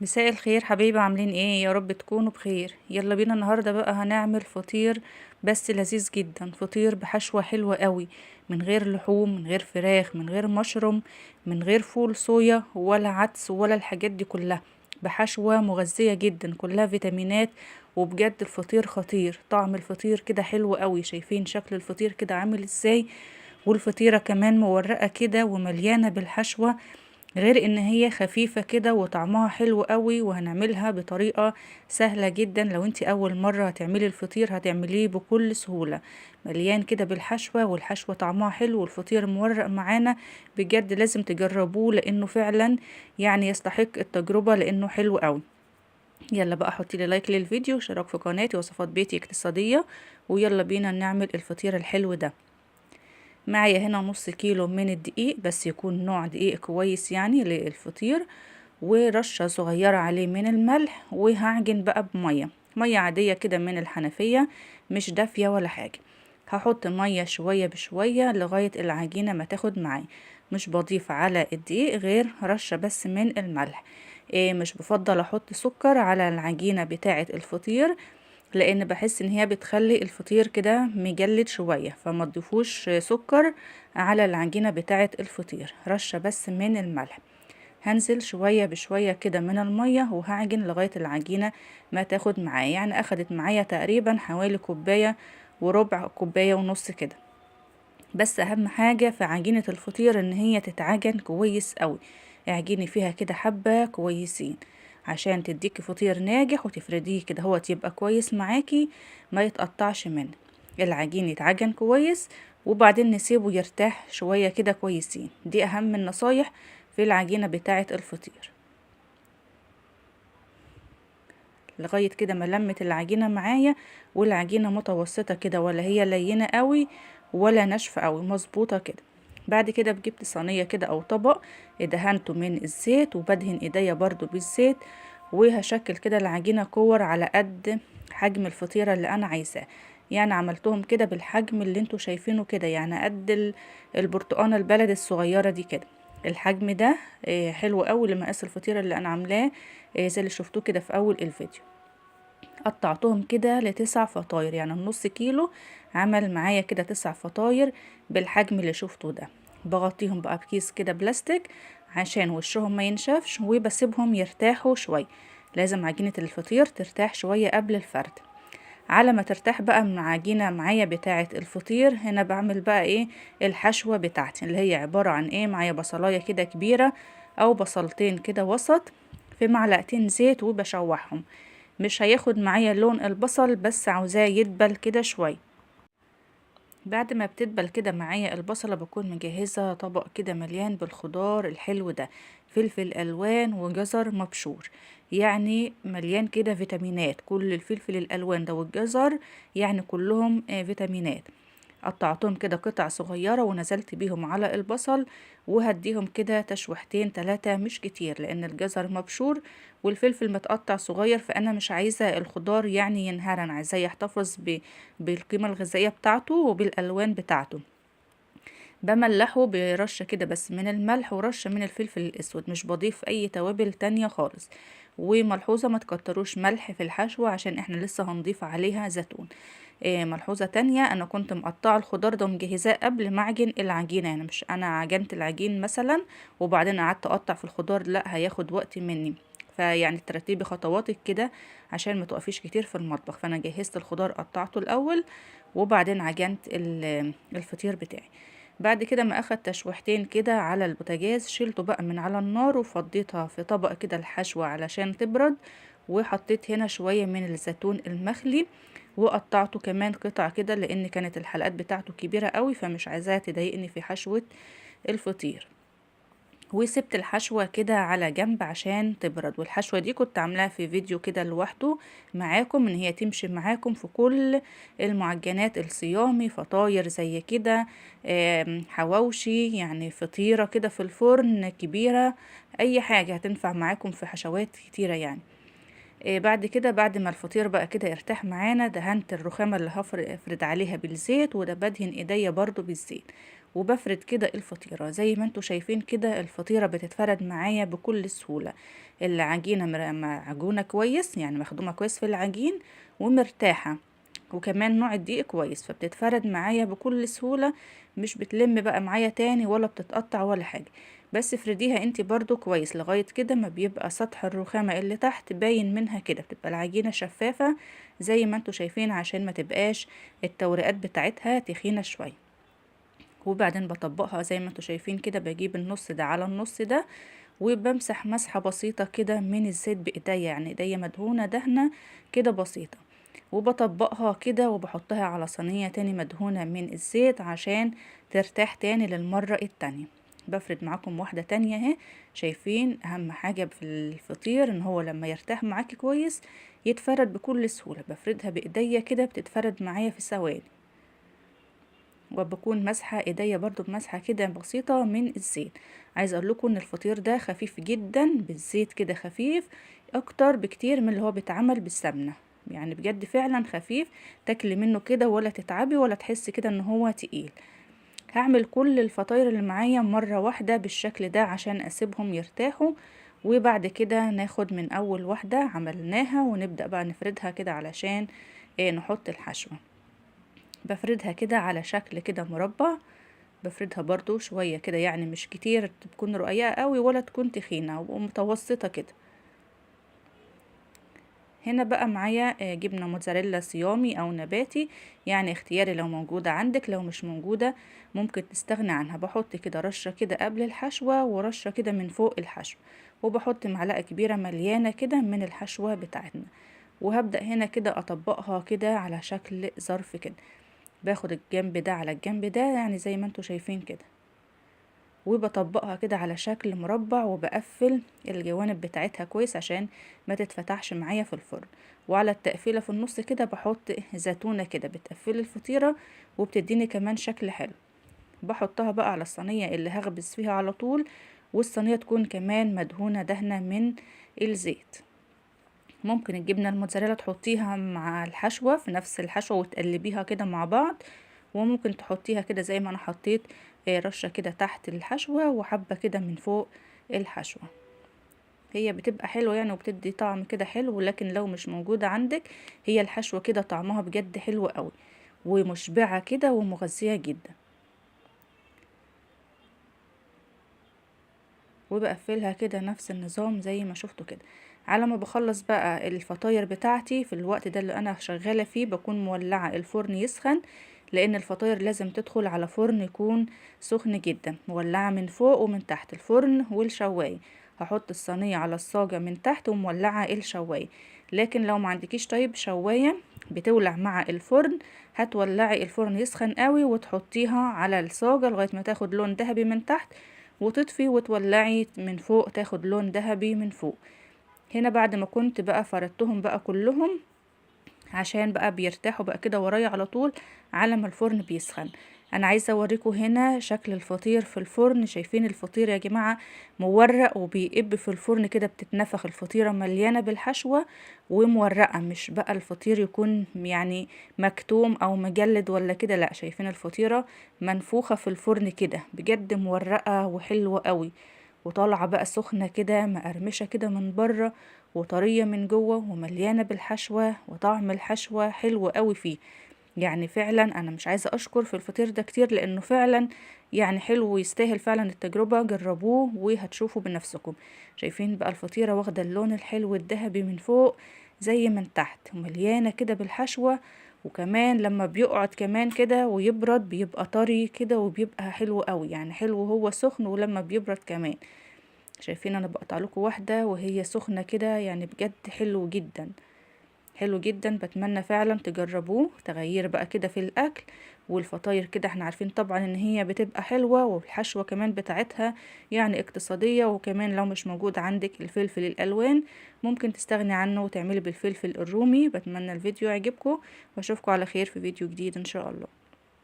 مساء الخير حبايبي، عاملين ايه؟ يا رب تكونوا بخير. يلا بينا النهارده بقى هنعمل فطير بس لذيذ جدا. فطير بحشوة حلوة قوي، من غير لحوم، من غير فراخ، من غير مشروم، من غير فول صويا ولا عدس ولا الحاجات دي كلها. بحشوة مغذية جدا، كلها فيتامينات. وبجد الفطير خطير، طعم الفطير كده حلو قوي. شايفين شكل الفطير كده عامل ازاي؟ والفطيرة كمان مورقة كده ومليانة بالحشوة، غير ان هي خفيفة كده وطعمها حلو قوي. وهنعملها بطريقة سهلة جدا. لو انتي اول مرة هتعملي الفطير هتعمليه بكل سهولة. مليان كده بالحشوة، والحشوة طعمها حلو، والفطير مورق معانا. بجد لازم تجربوه لانه فعلا يعني يستحق التجربة لانه حلو قوي. يلا بقى حطي لي لايك للفيديو، شارك في قناتي وصفات بيتي اقتصادية، ويلا بينا نعمل الفطير الحلو ده. معايا هنا نص كيلو من الدقيق، بس يكون نوع دقيق كويس يعني للفطير، ورشة صغيرة عليه من الملح. وهعجن بقى مية عادية كده من الحنفية، مش دافية ولا حاجة. هحط مية شوية بشوية لغاية العجينة ما تاخد معايا. مش بضيف على الدقيق غير رشة بس من الملح. مش بفضل احط سكر على العجينة بتاعة الفطير، لان بحس ان هي بتخلي الفطير كده مجلد شوية، فما تضيفوش سكر على العجينة بتاعة الفطير. رشة بس من الملح. هنزل شوية بشوية كده من المية، وهعجن لغاية العجينة ما تاخد معايا. يعني اخدت معايا تقريبا حوالي كوباية وربع، كوباية ونص كده. بس اهم حاجة في عجينة الفطير ان هي تتعجن كويس قوي. اعجني فيها كده حبة كويسين عشان تديكي فطير ناجح، وتفرديه كده هو يبقى كويس معاكي، ما يتقطعش منك. العجين يتعجن كويس، وبعدين نسيبه يرتاح شوية كده كويسين. دي اهم النصايح في العجينة بتاعة الفطير. لغاية كده ما لمت العجينة معايا، والعجينة متوسطة كده، ولا هي لينة قوي ولا ناشفة قوي، مظبوطة كده. بعد كده جبت صينية كده او طبق، دهنته من الزيت، وبدهن ايديا برضو بالزيت. وهشكل كده العجينة كور على قد حجم الفطيرة اللي انا عايزاه. يعني عملتهم كده بالحجم اللي انتوا شايفينه كده، يعني قد البرتقانة البلد الصغيرة دي كده. الحجم ده حلو قوي لمقاس الفطيرة اللي انا عاملاه، زي اللي شفتوه كده في اول الفيديو. قطعتهم كده لتسع فطاير، يعني النص كيلو عمل معايا كده 9 فطاير بالحجم اللي شفته ده. بغطيهم بقى بكيس كده بلاستيك عشان وشهم ما ينشفش، وبسيبهم يرتاحوا شوية. لازم عجينة الفطير ترتاح شوية قبل الفرد. على ما ترتاح بقى من عجينة معايا بتاعة الفطير، هنا بعمل بقى ايه؟ الحشوة بتاعتي، اللي هي عبارة عن ايه؟ معايا بصلاية كده كبيرة او بصلتين كده وسط، في معلقتين زيت وبشوحهم. مش هياخد معايا لون البصل، بس عاوزاه يدبل كده شوية. بعد ما بتدبل كده معايا البصلة، بكون مجهزة طبق كده مليان بالخضار الحلو ده. فلفل الوان وجزر مبشور، يعني مليان كده فيتامينات. كل الفلفل الالوان ده والجزر يعني كلهم فيتامينات. قطعتهم كده قطع صغيرة ونزلت بيهم على البصل، وهديهم كده تشويحتين 3، مش كتير لان الجزر مبشور والفلفل متقطع صغير. فانا مش عايزة الخضار يعني ينهار، انا عايزاه يحتفظ بالقيمة الغذائية بتاعته وبالالوان بتاعته. بملحه برشة كده بس من الملح ورشة من الفلفل الاسود، مش بضيف اي توابل تانية خالص. وملحوظة ما تكتروش ملح في الحشوة عشان احنا لسه هنضيف عليها زيتون. ملحوظة تانية، انا كنت مقطعة الخضار ده ومجهزاه قبل ما اعجن العجينة. يعني مش انا عجنت العجين مثلا وبعدين قعدت اقطع في الخضار، لا، هياخد وقت مني. فيعني ترتيبي خطواتك كده عشان ما توقفيش كتير في المطبخ. فانا جهزت الخضار قطعته الاول، وبعدين عجنت الفطير بتاعي. بعد كده ما اخد تشويحتين كده على البوتاجاز، شيلته بقى من على النار وفضيتها في طبق كده الحشوة علشان تبرد. وحطيت هنا شوية من الزيتون المخلي، وقطعته كمان قطع كده لان كانت الحلقات بتاعته كبيرة قوي، فمش عايزاها تضايقني في حشوة الفطير. وسبت الحشوة كده على جنب عشان تبرد. والحشوة دي كنت عاملاها في فيديو كده لوحده معاكم، ان هي تمشي معاكم في كل المعجنات الصيامي، فطاير زي كده، حواوشي، يعني فطيرة كده في الفرن كبيرة. اي حاجة هتنفع معاكم في حشوات كتيرة يعني. بعد كده، بعد ما الفطير بقى كده ارتاح معانا، دهنت الرخامة اللي افرد عليها بالزيت، وده بدهن ايديا برضو بالزيت. وبفرد كده الفطيرة زي ما انتوا شايفين كده. الفطيرة بتتفرد معايا بكل سهولة. العجينة معجونة كويس، يعني مخدومة كويس في العجين ومرتاحة، وكمان نوع الدقيق كويس، فبتتفرد معايا بكل سهولة. مش بتلم بقى معايا تاني ولا بتتقطع ولا حاجة. بس افرديها انتي برضو كويس لغاية كده ما بيبقى سطح الرخامة اللي تحت باين منها كده، بتبقى العجينة شفافة زي ما انتوا شايفين، عشان ما تبقاش التورقات بتاعتها تخينة شوية. وبعدين بطبقها زي ما انتوا شايفين كده، بجيب النص ده على النص ده، وبمسح مسحة بسيطة كده من الزيت بإيديا، يعني ايديا مدهونة دهنة كده بسيطة، وبطبقها كده وبحطها على صينية تاني مدهونة من الزيت عشان ترتاح تاني للمرة التانية. بفرد معاكم واحدة تانية اهي. شايفين اهم حاجة في الفطير ان هو لما يرتاح معاكي كويس يتفرد بكل سهولة. بفردها بإيديا كده بتتفرد معايا في ثواني، وبكون مسحة ايديا برضو بمسحة كده بسيطة من الزيت. عايزة اقول لكم ان الفطير ده خفيف جدا بالزيت كده، خفيف اكتر بكتير من اللي هو بيتعمل بالسمنة. يعني بجد فعلا خفيف، تاكلي منه كده ولا تتعبي ولا تحسي كده ان هو تقيل. هعمل كل الفطاير اللي معايا مرة واحدة بالشكل ده عشان اسيبهم يرتاحوا، وبعد كده ناخد من اول واحدة عملناها ونبدأ بقى نفردها كده علشان نحط الحشوة. بفردها كده على شكل كده مربع. بفردها برضو شوية كده، يعني مش كتير تكون رقيقة قوي ولا تكون تخينة، ومتوسطة كده. هنا بقى معايا جبنة موتزاريلا صيامي او نباتي، يعني اختياري لو موجودة عندك، لو مش موجودة ممكن تستغني عنها. بحط كده رشة كده قبل الحشوة ورشة كده من فوق الحشوة، وبحط معلقة كبيرة مليانة كده من الحشوة بتاعتنا. وهبدأ هنا كده اطبقها كده على شكل ظرف كده. باخد الجنب ده على الجنب ده، يعني زي ما انتوا شايفين كده، وبطبقها كده على شكل مربع، وبقفل الجوانب بتاعتها كويس عشان ما تتفتحش معايا في الفرن. وعلى التقفيلة في النص كده بحط زيتونة كده بتقفل الفطيرة وبتديني كمان شكل حلو. بحطها بقى على الصينية اللي هخبز فيها على طول، والصينية تكون كمان مدهونة دهنة من الزيت. ممكن الجبنة الموتزاريلا تحطيها مع الحشوة في نفس الحشوة وتقلبيها كده مع بعض، وممكن تحطيها كده زي ما انا حطيت رشة كده تحت الحشوة وحبة كده من فوق الحشوة. هي بتبقى حلوة يعني وبتدي طعم كده حلو، لكن لو مش موجودة عندك هي الحشوة كده طعمها بجد حلو قوي ومشبعة كده ومغذية جدا. وبقفلها كده نفس النظام زي ما شفتوا كده. على ما بخلص بقى الفطاير بتاعتي، في الوقت ده اللي انا شغالة فيه بكون مولعة الفرن يسخن، لان الفطاير لازم تدخل على فرن يكون سخن جدا. مولعة من فوق ومن تحت الفرن والشواية. هحط الصينية على الصاجة من تحت ومولعة الشواية. لكن لو ما عندكيش طيب شواية بتولع مع الفرن، هتولعي الفرن يسخن قوي وتحطيها على الصاجة لغاية ما تاخد لون ذهبي من تحت، وتطفي وتولعي من فوق تاخد لون ذهبي من فوق. هنا بعد ما كنت بقى فردتهم بقى كلهم عشان بقى بيرتاحوا بقى كده ورايا على طول على ما الفرن بيسخن. انا عايزه اوريكم هنا شكل الفطير في الفرن. شايفين الفطير يا جماعه مورق وبيقب في الفرن كده، بتتنفخ الفطيره مليانه بالحشوه ومورقه، مش بقى الفطير يكون يعني مكتوم او مجلد ولا كده، لا، شايفين الفطيره منفوخه في الفرن كده بجد مورقه وحلوه قوي، وطالعه بقى سخنه كده مقرمشه كده من بره وطريه من جوه ومليانه بالحشوه، وطعم الحشوه حلو قوي فيه. يعني فعلا انا مش عايزه اشكر في الفطير ده كتير، لانه فعلا يعني حلو ويستاهل فعلا التجربه. جربوه وهتشوفوا بنفسكم. شايفين بقى الفطيره واخده اللون الحلو الذهبي من فوق زي من تحت، ومليانه كده بالحشوه، وكمان لما بيقعد كمان كده ويبرد بيبقى طري كده وبيبقى حلو قوي، يعني حلو وهو سخن ولما بيبرد كمان. شايفين انا بقطع لكم واحده وهي سخنه كده، يعني بجد حلو جدا، حلو جدا. بتمنى فعلا تجربوه تغيير بقى كده في الاكل. والفطاير كده احنا عارفين طبعا ان هي بتبقى حلوة، والحشوة كمان بتاعتها يعني اقتصادية. وكمان لو مش موجود عندك الفلفل الالوان ممكن تستغني عنه وتعملي بالفلفل الرومي. بتمنى الفيديو يعجبكم، واشوفكم على خير في فيديو جديد ان شاء الله.